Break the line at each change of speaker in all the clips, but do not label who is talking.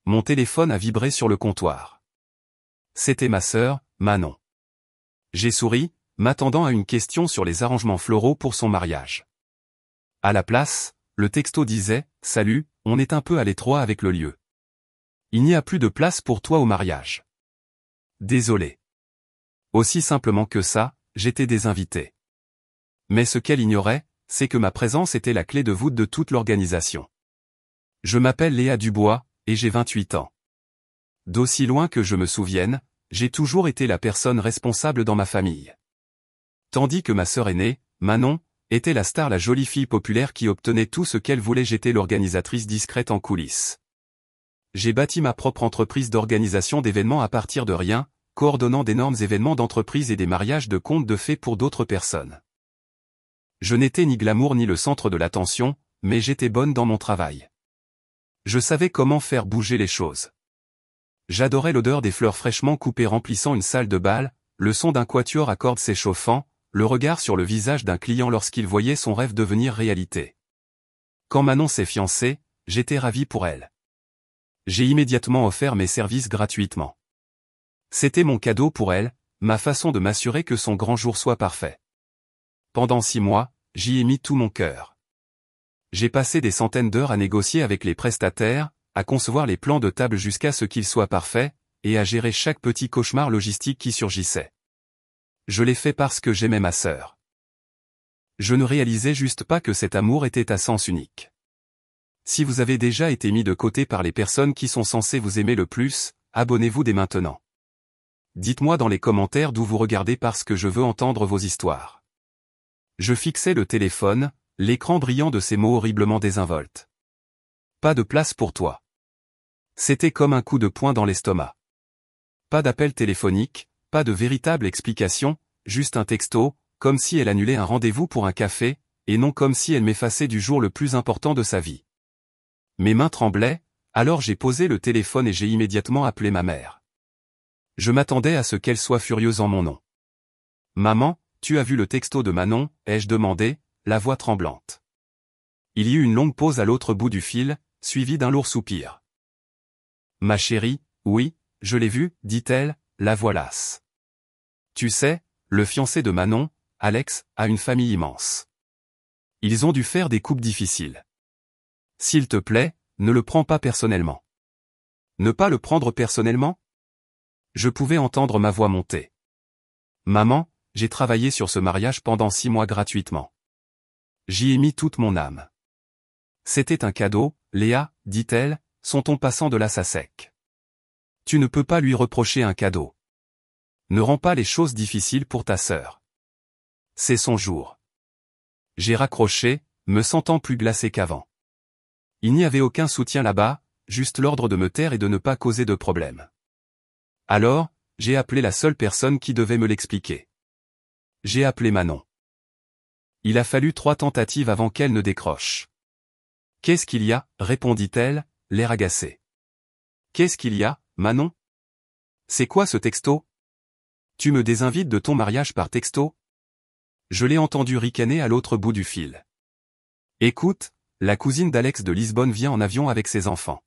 Mon téléphone a vibré sur le comptoir. C'était ma sœur, Manon. J'ai souri, m'attendant à une question sur les arrangements floraux pour son mariage. À la place, le texto disait « Salut, on est un peu à l'étroit avec le lieu. Il n'y a plus de place pour toi au mariage. Désolé. » Aussi simplement que ça, j'étais désinvité. Mais ce qu'elle ignorait, c'est que ma présence était la clé de voûte de toute l'organisation. Je m'appelle Léa Dubois, et j'ai 28 ans. D'aussi loin que je me souvienne, j'ai toujours été la personne responsable dans ma famille. Tandis que ma sœur aînée, Manon, était la star, la jolie fille populaire qui obtenait tout ce qu'elle voulait. J'étais l'organisatrice discrète en coulisses. J'ai bâti ma propre entreprise d'organisation d'événements à partir de rien, coordonnant d'énormes événements d'entreprise et des mariages de contes de fées pour d'autres personnes. Je n'étais ni glamour ni le centre de l'attention, mais j'étais bonne dans mon travail. Je savais comment faire bouger les choses. J'adorais l'odeur des fleurs fraîchement coupées remplissant une salle de bal, le son d'un quatuor à cordes s'échauffant, le regard sur le visage d'un client lorsqu'il voyait son rêve devenir réalité. Quand Manon s'est fiancée, j'étais ravi pour elle. J'ai immédiatement offert mes services gratuitement. C'était mon cadeau pour elle, ma façon de m'assurer que son grand jour soit parfait. Pendant 6 mois, j'y ai mis tout mon cœur. J'ai passé des centaines d'heures à négocier avec les prestataires, à concevoir les plans de table jusqu'à ce qu'ils soient parfaits, et à gérer chaque petit cauchemar logistique qui surgissait. Je l'ai fait parce que j'aimais ma sœur. Je ne réalisais juste pas que cet amour était à sens unique. Si vous avez déjà été mis de côté par les personnes qui sont censées vous aimer le plus, abonnez-vous dès maintenant. Dites-moi dans les commentaires d'où vous regardez parce que je veux entendre vos histoires. Je fixais le téléphone, l'écran brillant de ces mots horriblement désinvoltes. Pas de place pour toi. C'était comme un coup de poing dans l'estomac. Pas d'appel téléphonique, pas de véritable explication, juste un texto, comme si elle annulait un rendez-vous pour un café, et non comme si elle m'effaçait du jour le plus important de sa vie. Mes mains tremblaient, alors j'ai posé le téléphone et j'ai immédiatement appelé ma mère. Je m'attendais à ce qu'elle soit furieuse en mon nom. « Maman, tu as vu le texto de Manon ?» ai-je demandé, la voix tremblante. Il y eut une longue pause à l'autre bout du fil, suivie d'un lourd soupir. « Ma chérie, oui, je l'ai vu, dit-elle, la voix lasse. Tu sais, le fiancé de Manon, Alex, a une famille immense. Ils ont dû faire des coupes difficiles. S'il te plaît, ne le prends pas personnellement. » Ne pas le prendre personnellement ? Je pouvais entendre ma voix monter. « Maman, j'ai travaillé sur ce mariage pendant 6 mois gratuitement. J'y ai mis toute mon âme. C'était un cadeau, Léa, dit-elle, son ton passant de l'as à sec. Tu ne peux pas lui reprocher un cadeau. Ne rends pas les choses difficiles pour ta sœur. C'est son jour. » J'ai raccroché, me sentant plus glacé qu'avant. Il n'y avait aucun soutien là-bas, juste l'ordre de me taire et de ne pas causer de problème. Alors, j'ai appelé la seule personne qui devait me l'expliquer. J'ai appelé Manon. Il a fallu 3 tentatives avant qu'elle ne décroche. « Qu'est-ce qu'il y a ?» répondit-elle, l'air agacé. « Qu'est-ce qu'il y a, Manon ? C'est quoi ce texto ? Tu me désinvites de ton mariage par texto ? » Je l'ai entendu ricaner à l'autre bout du fil. « Écoute, la cousine d'Alex de Lisbonne vient en avion avec ses enfants.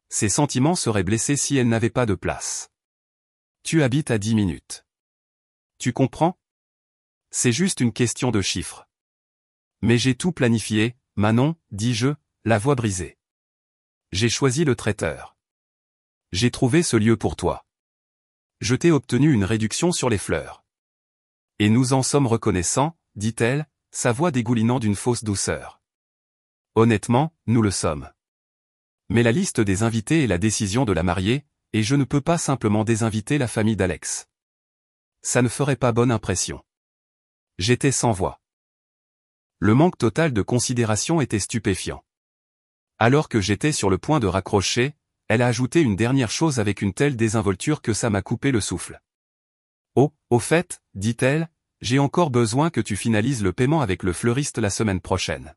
Ses sentiments seraient blessés si elle n'avait pas de place. Tu habites à 10 minutes. Tu comprends ? C'est juste une question de chiffres. » Mais j'ai tout planifié, Manon, dis-je, la voix brisée. J'ai choisi le traiteur. J'ai trouvé ce lieu pour toi. Je t'ai obtenu une réduction sur les fleurs. Et nous en sommes reconnaissants, dit-elle, sa voix dégoulinant d'une fausse douceur. Honnêtement, nous le sommes. Mais la liste des invités est la décision de la mariée, et je ne peux pas simplement désinviter la famille d'Alex. Ça ne ferait pas bonne impression. J'étais sans voix. Le manque total de considération était stupéfiant. Alors que j'étais sur le point de raccrocher, elle a ajouté une dernière chose avec une telle désinvolture que ça m'a coupé le souffle. « Oh, au fait, dit-elle, j'ai encore besoin que tu finalises le paiement avec le fleuriste la semaine prochaine.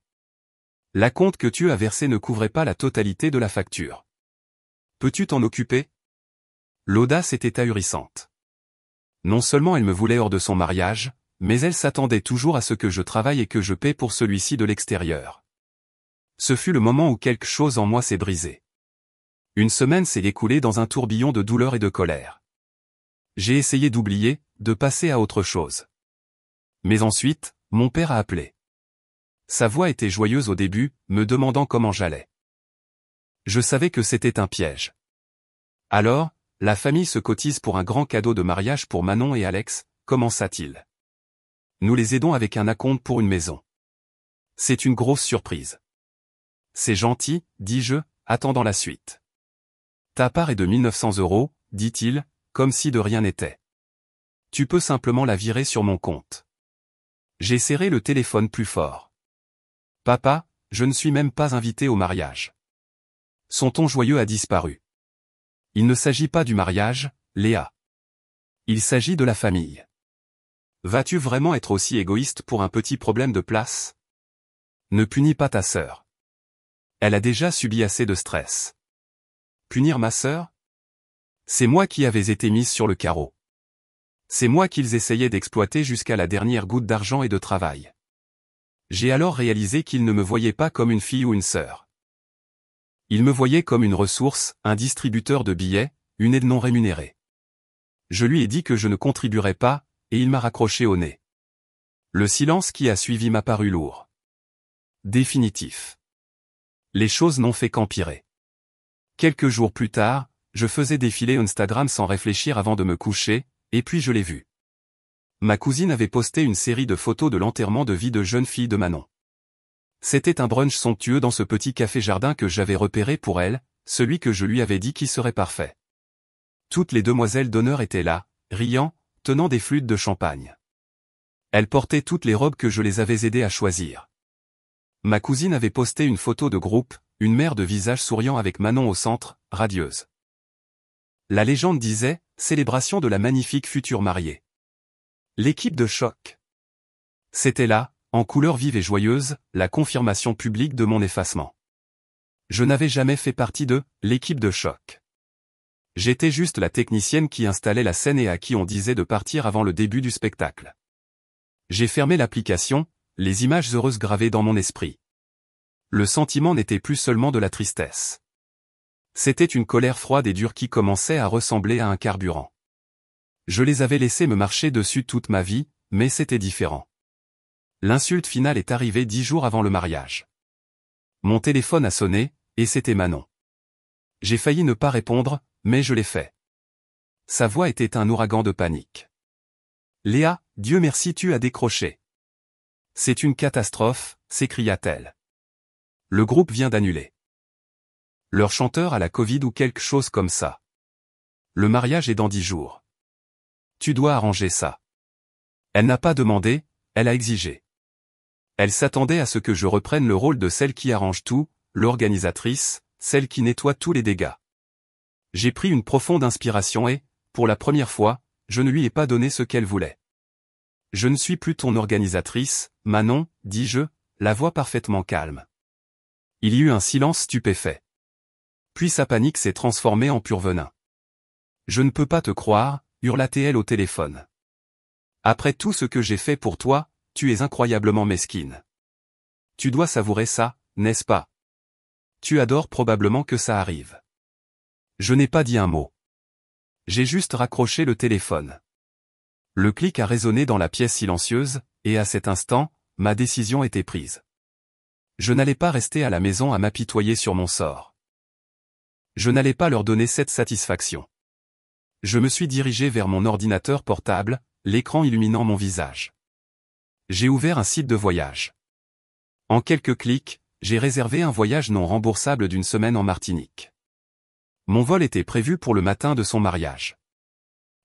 L'acompte que tu as versé ne couvrait pas la totalité de la facture. Peux-tu t'en occuper ?» L'audace était ahurissante. Non seulement elle me voulait hors de son mariage, mais elle s'attendait toujours à ce que je travaille et que je paie pour celui-ci de l'extérieur. Ce fut le moment où quelque chose en moi s'est brisé. Une semaine s'est écoulée dans un tourbillon de douleur et de colère. J'ai essayé d'oublier, de passer à autre chose. Mais ensuite, mon père a appelé. Sa voix était joyeuse au début, me demandant comment j'allais. Je savais que c'était un piège. Alors, la famille se cotise pour un grand cadeau de mariage pour Manon et Alex, commença-t-il. Nous les aidons avec un acompte pour une maison. C'est une grosse surprise. C'est gentil, dis-je, attendant la suite. Ta part est de 1900 €, dit-il, comme si de rien n'était. Tu peux simplement la virer sur mon compte. J'ai serré le téléphone plus fort. Papa, je ne suis même pas invité au mariage. Son ton joyeux a disparu. Il ne s'agit pas du mariage, Léa. Il s'agit de la famille. Vas-tu vraiment être aussi égoïste pour un petit problème de place? Ne punis pas ta sœur. Elle a déjà subi assez de stress. Punir ma sœur? C'est moi qui avais été mise sur le carreau. C'est moi qu'ils essayaient d'exploiter jusqu'à la dernière goutte d'argent et de travail. J'ai alors réalisé qu'ils ne me voyaient pas comme une fille ou une sœur. Ils me voyaient comme une ressource, un distributeur de billets, une aide non rémunérée. Je lui ai dit que je ne contribuerais pas, et il m'a raccroché au nez. Le silence qui a suivi m'a paru lourd. Définitif. Les choses n'ont fait qu'empirer. Quelques jours plus tard, je faisais défiler Instagram sans réfléchir avant de me coucher, et puis je l'ai vu. Ma cousine avait posté une série de photos de l'enterrement de vie de jeune fille de Manon. C'était un brunch somptueux dans ce petit café-jardin que j'avais repéré pour elle, celui que je lui avais dit qui serait parfait. Toutes les demoiselles d'honneur étaient là, riant, tenant des flûtes de champagne. Elles portaient toutes les robes que je les avais aidées à choisir. Ma cousine avait posté une photo de groupe, une mère de visage souriant avec Manon au centre, radieuse. La légende disait, célébration de la magnifique future mariée. L'équipe de choc. C'était là, en couleurs vives et joyeuses, la confirmation publique de mon effacement. Je n'avais jamais fait partie de l'équipe de choc. J'étais juste la technicienne qui installait la scène et à qui on disait de partir avant le début du spectacle. J'ai fermé l'application, les images heureuses gravées dans mon esprit. Le sentiment n'était plus seulement de la tristesse. C'était une colère froide et dure qui commençait à ressembler à un carburant. Je les avais laissés me marcher dessus toute ma vie, mais c'était différent. L'insulte finale est arrivée 10 jours avant le mariage. Mon téléphone a sonné, et c'était Manon. J'ai failli ne pas répondre, mais je l'ai fait. Sa voix était un ouragan de panique. Léa, Dieu merci tu as décroché. C'est une catastrophe, s'écria-t-elle. Le groupe vient d'annuler. Leur chanteur a la Covid ou quelque chose comme ça. Le mariage est dans 10 jours. Tu dois arranger ça. Elle n'a pas demandé, elle a exigé. Elle s'attendait à ce que je reprenne le rôle de celle qui arrange tout, l'organisatrice, celle qui nettoie tous les dégâts. J'ai pris une profonde inspiration et, pour la première fois, je ne lui ai pas donné ce qu'elle voulait. Je ne suis plus ton organisatrice, Manon, dis-je, la voix parfaitement calme. Il y eut un silence stupéfait. Puis sa panique s'est transformée en pur venin. Je ne peux pas te croire, hurla-t-elle au téléphone. Après tout ce que j'ai fait pour toi, tu es incroyablement mesquine. Tu dois savourer ça, n'est-ce pas? Tu adores probablement que ça arrive. Je n'ai pas dit un mot. J'ai juste raccroché le téléphone. Le clic a résonné dans la pièce silencieuse, et à cet instant, ma décision était prise. Je n'allais pas rester à la maison à m'apitoyer sur mon sort. Je n'allais pas leur donner cette satisfaction. Je me suis dirigé vers mon ordinateur portable, l'écran illuminant mon visage. J'ai ouvert un site de voyage. En quelques clics, j'ai réservé un voyage non remboursable d'une semaine en Martinique. Mon vol était prévu pour le matin de son mariage.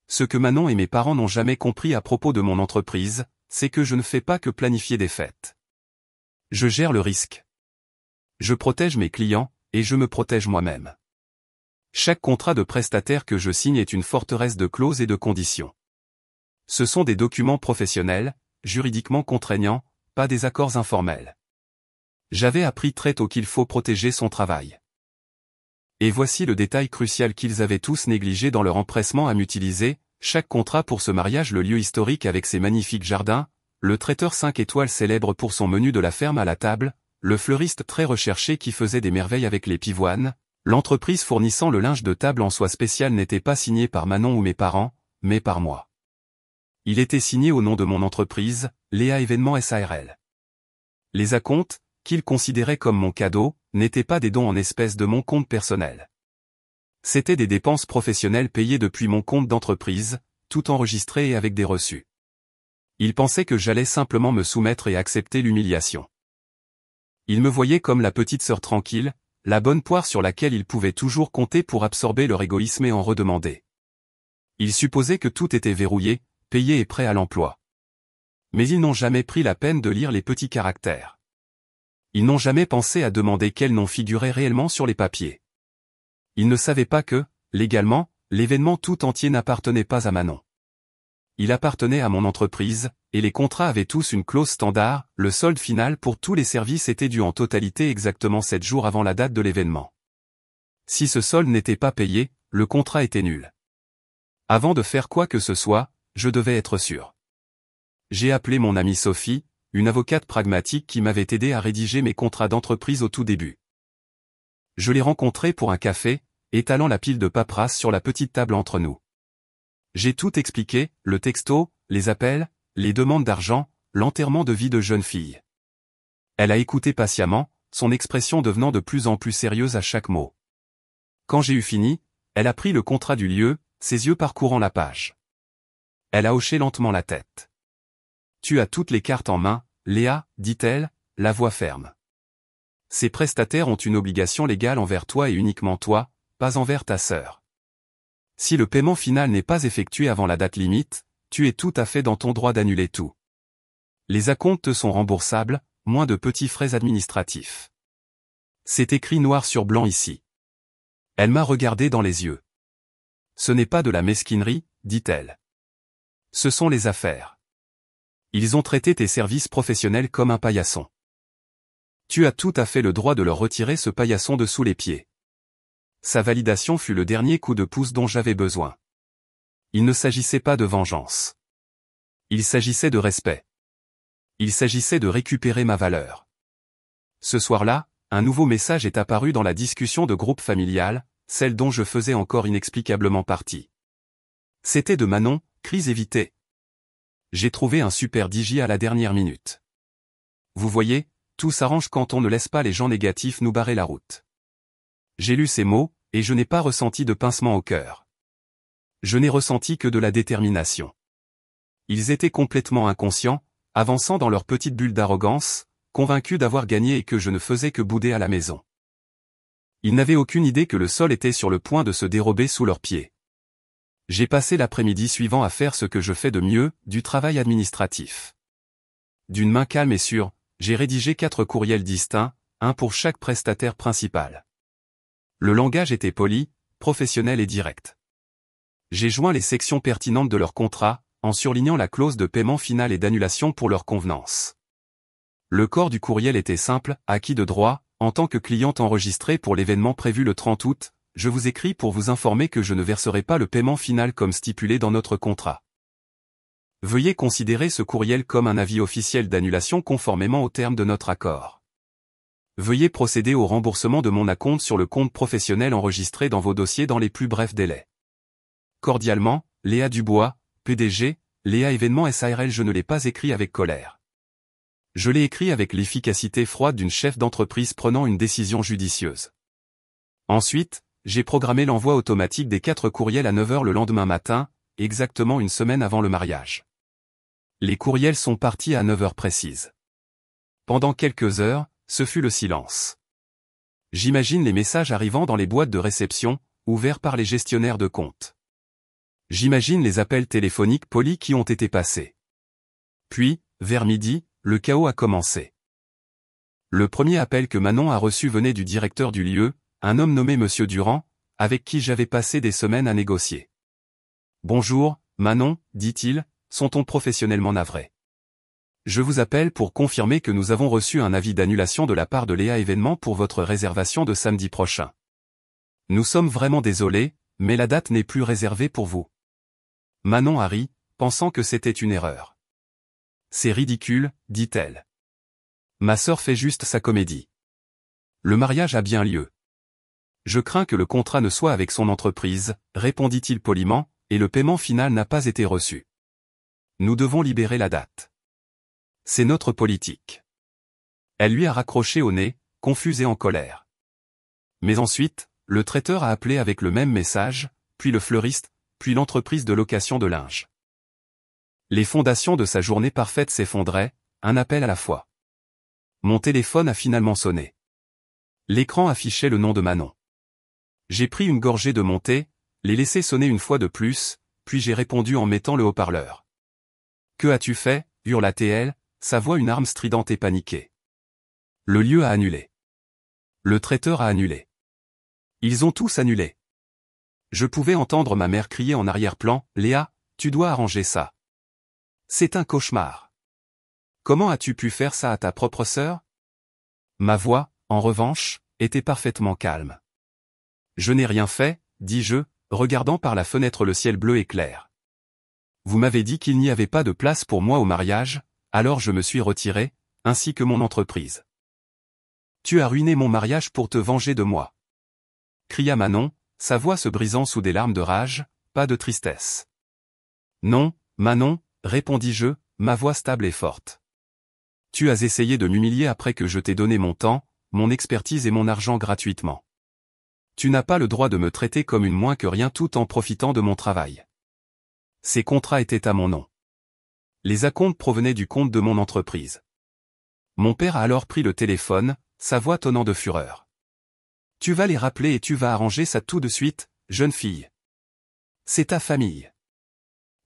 Ce que Manon et mes parents n'ont jamais compris à propos de mon entreprise, c'est que je ne fais pas que planifier des fêtes. Je gère le risque. Je protège mes clients, et je me protège moi-même. Chaque contrat de prestataire que je signe est une forteresse de clauses et de conditions. Ce sont des documents professionnels, juridiquement contraignants, pas des accords informels. J'avais appris très tôt qu'il faut protéger son travail. Et voici le détail crucial qu'ils avaient tous négligé dans leur empressement à m'utiliser, chaque contrat pour ce mariage, le lieu historique avec ses magnifiques jardins, le traiteur 5 étoiles célèbre pour son menu de la ferme à la table, le fleuriste très recherché qui faisait des merveilles avec les pivoines, L'entreprise fournissant le linge de table en soie spéciale n'était pas signée par Manon ou mes parents, mais par moi. Il était signé au nom de mon entreprise, Léa Événements SARL. Les acomptes, qu'il considérait comme mon cadeau, n'étaient pas des dons en espèces de mon compte personnel. C'étaient des dépenses professionnelles payées depuis mon compte d'entreprise, tout enregistré et avec des reçus. Il pensait que j'allais simplement me soumettre et accepter l'humiliation. Il me voyait comme la petite sœur tranquille, la bonne poire sur laquelle il pouvait toujours compter pour absorber leur égoïsme et en redemander. Il supposait que tout était verrouillé, payé et prêt à l'emploi. Mais ils n'ont jamais pris la peine de lire les petits caractères. Ils n'ont jamais pensé à demander quel nom figurait réellement sur les papiers. Ils ne savaient pas que, légalement, l'événement tout entier n'appartenait pas à Manon. Il appartenait à mon entreprise, et les contrats avaient tous une clause standard, le solde final pour tous les services était dû en totalité exactement 7 jours avant la date de l'événement. Si ce solde n'était pas payé, le contrat était nul. Avant de faire quoi que ce soit, je devais être sûr. J'ai appelé mon amie Sophie, une avocate pragmatique qui m'avait aidé à rédiger mes contrats d'entreprise au tout début. Je l'ai rencontrée pour un café, étalant la pile de paperasse sur la petite table entre nous. J'ai tout expliqué, le texto, les appels, les demandes d'argent, l'enterrement de vie de jeune fille. Elle a écouté patiemment, son expression devenant de plus en plus sérieuse à chaque mot. Quand j'ai eu fini, elle a pris le contrat du lieu, ses yeux parcourant la page. Elle a hoché lentement la tête. « Tu as toutes les cartes en main, Léa, dit-elle, la voix ferme. Ces prestataires ont une obligation légale envers toi et uniquement toi, pas envers ta sœur. Si le paiement final n'est pas effectué avant la date limite, tu es tout à fait dans ton droit d'annuler tout. Les acomptes te sont remboursables, moins de petits frais administratifs. C'est écrit noir sur blanc ici. » Elle m'a regardé dans les yeux. « Ce n'est pas de la mesquinerie, dit-elle. Ce sont les affaires. Ils ont traité tes services professionnels comme un paillasson. Tu as tout à fait le droit de leur retirer ce paillasson de sous les pieds. » Sa validation fut le dernier coup de pouce dont j'avais besoin. Il ne s'agissait pas de vengeance. Il s'agissait de respect. Il s'agissait de récupérer ma valeur. Ce soir-là, un nouveau message est apparu dans la discussion de groupe familial, celle dont je faisais encore inexplicablement partie. C'était de Manon, crise évitée. J'ai trouvé un super digi à la dernière minute. Vous voyez, tout s'arrange quand on ne laisse pas les gens négatifs nous barrer la route. J'ai lu ces mots, et je n'ai pas ressenti de pincement au cœur. Je n'ai ressenti que de la détermination. Ils étaient complètement inconscients, avançant dans leur petite bulle d'arrogance, convaincus d'avoir gagné et que je ne faisais que bouder à la maison. Ils n'avaient aucune idée que le sol était sur le point de se dérober sous leurs pieds. J'ai passé l'après-midi suivant à faire ce que je fais de mieux, du travail administratif. D'une main calme et sûre, j'ai rédigé 4 courriels distincts, un pour chaque prestataire principal. Le langage était poli, professionnel et direct. J'ai joint les sections pertinentes de leur contrat, en surlignant la clause de paiement final et d'annulation pour leur convenance. Le corps du courriel était simple, acquis de droit, en tant que cliente enregistrée pour l'événement prévu le 30 août, je vous écris pour vous informer que je ne verserai pas le paiement final comme stipulé dans notre contrat. Veuillez considérer ce courriel comme un avis officiel d'annulation conformément aux termes de notre accord. Veuillez procéder au remboursement de mon acompte sur le compte professionnel enregistré dans vos dossiers dans les plus brefs délais. Cordialement, Léa Dubois, PDG, Léa Événements SARL. Je ne l'ai pas écrit avec colère. Je l'ai écrit avec l'efficacité froide d'une chef d'entreprise prenant une décision judicieuse. Ensuite, j'ai programmé l'envoi automatique des 4 courriels à 9 h le lendemain matin, exactement une semaine avant le mariage. Les courriels sont partis à 9 h précises. Pendant quelques heures, ce fut le silence. J'imagine les messages arrivant dans les boîtes de réception, ouverts par les gestionnaires de compte. J'imagine les appels téléphoniques polis qui ont été passés. Puis, vers midi, le chaos a commencé. Le premier appel que Manon a reçu venait du directeur du lieu, un homme nommé Monsieur Durand, avec qui j'avais passé des semaines à négocier. « Bonjour, Manon, dit-il, sont-on professionnellement navré. Je vous appelle pour confirmer que nous avons reçu un avis d'annulation de la part de Léa Événements pour votre réservation de samedi prochain. Nous sommes vraiment désolés, mais la date n'est plus réservée pour vous. » Manon a ri, pensant que c'était une erreur. « C'est ridicule, dit-elle. Ma sœur fait juste sa comédie. Le mariage a bien lieu. Je crains que le contrat ne soit avec son entreprise, répondit-il poliment, et le paiement final n'a pas été reçu. Nous devons libérer la date. C'est notre politique. Elle lui a raccroché au nez, confuse et en colère. Mais ensuite, le traiteur a appelé avec le même message, puis le fleuriste, puis l'entreprise de location de linge. Les fondations de sa journée parfaite s'effondraient, un appel à la fois. Mon téléphone a finalement sonné. L'écran affichait le nom de Manon. J'ai pris une gorgée de mon thé, l'ai laissé sonner une fois de plus, puis j'ai répondu en mettant le haut-parleur. « Que as-tu fait » hurla-t-elle, sa voix une arme stridente et paniquée. Le lieu a annulé. Le traiteur a annulé. Ils ont tous annulé. Je pouvais entendre ma mère crier en arrière-plan, « Léa, tu dois arranger ça. C'est un cauchemar. Comment as-tu pu faire ça à ta propre sœur ?» Ma voix, en revanche, était parfaitement calme. Je n'ai rien fait, dis-je, regardant par la fenêtre le ciel bleu et clair. Vous m'avez dit qu'il n'y avait pas de place pour moi au mariage, alors je me suis retiré, ainsi que mon entreprise. Tu as ruiné mon mariage pour te venger de moi. Cria Manon, sa voix se brisant sous des larmes de rage, pas de tristesse. Non, Manon, répondis-je, ma voix stable et forte. Tu as essayé de m'humilier après que je t'ai donné mon temps, mon expertise et mon argent gratuitement. Tu n'as pas le droit de me traiter comme une moins que rien tout en profitant de mon travail. Ces contrats étaient à mon nom. Les acomptes provenaient du compte de mon entreprise. Mon père a alors pris le téléphone, sa voix tonnant de fureur. Tu vas les rappeler et tu vas arranger ça tout de suite, jeune fille. C'est ta famille.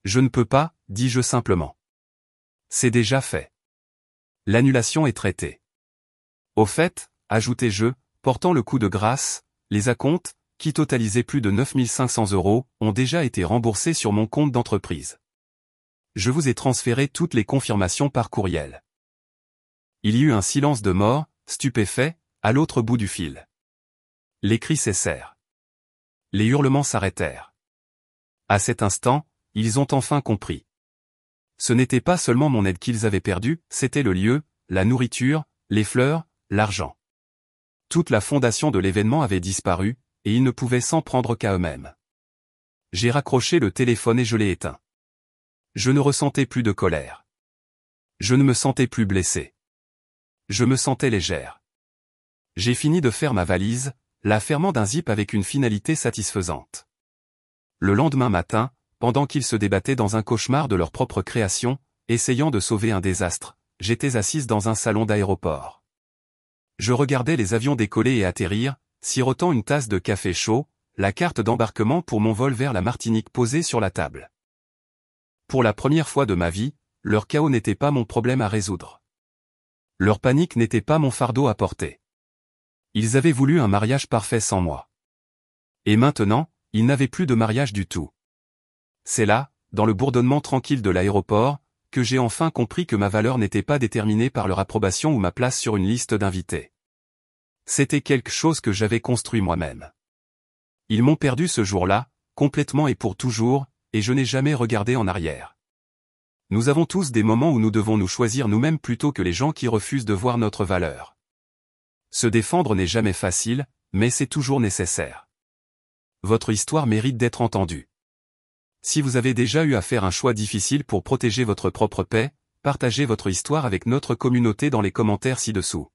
Je ne peux pas, dis-je simplement. C'est déjà fait. L'annulation est traitée. Au fait, ajoutai-je, portant le coup de grâce, les acomptes, qui totalisaient plus de 9 500 €, ont déjà été remboursés sur mon compte d'entreprise. Je vous ai transféré toutes les confirmations par courriel. Il y eut un silence de mort, stupéfait, à l'autre bout du fil. Les cris cessèrent. Les hurlements s'arrêtèrent. À cet instant, ils ont enfin compris. Ce n'était pas seulement mon aide qu'ils avaient perdue, c'était le lieu, la nourriture, les fleurs, l'argent. Toute la fondation de l'événement avait disparu, et ils ne pouvaient s'en prendre qu'à eux-mêmes. J'ai raccroché le téléphone et je l'ai éteint. Je ne ressentais plus de colère. Je ne me sentais plus blessé. Je me sentais légère. J'ai fini de faire ma valise, la fermant d'un zip avec une finalité satisfaisante. Le lendemain matin, pendant qu'ils se débattaient dans un cauchemar de leur propre création, essayant de sauver un désastre, j'étais assise dans un salon d'aéroport. Je regardais les avions décoller et atterrir, sirotant une tasse de café chaud, la carte d'embarquement pour mon vol vers la Martinique posée sur la table. Pour la première fois de ma vie, leur chaos n'était pas mon problème à résoudre. Leur panique n'était pas mon fardeau à porter. Ils avaient voulu un mariage parfait sans moi. Et maintenant, ils n'avaient plus de mariage du tout. C'est là, dans le bourdonnement tranquille de l'aéroport, que j'ai enfin compris que ma valeur n'était pas déterminée par leur approbation ou ma place sur une liste d'invités. C'était quelque chose que j'avais construit moi-même. Ils m'ont perdu ce jour-là, complètement et pour toujours, et je n'ai jamais regardé en arrière. Nous avons tous des moments où nous devons nous choisir nous-mêmes plutôt que les gens qui refusent de voir notre valeur. Se défendre n'est jamais facile, mais c'est toujours nécessaire. Votre histoire mérite d'être entendue. Si vous avez déjà eu à faire un choix difficile pour protéger votre propre paix, partagez votre histoire avec notre communauté dans les commentaires ci-dessous.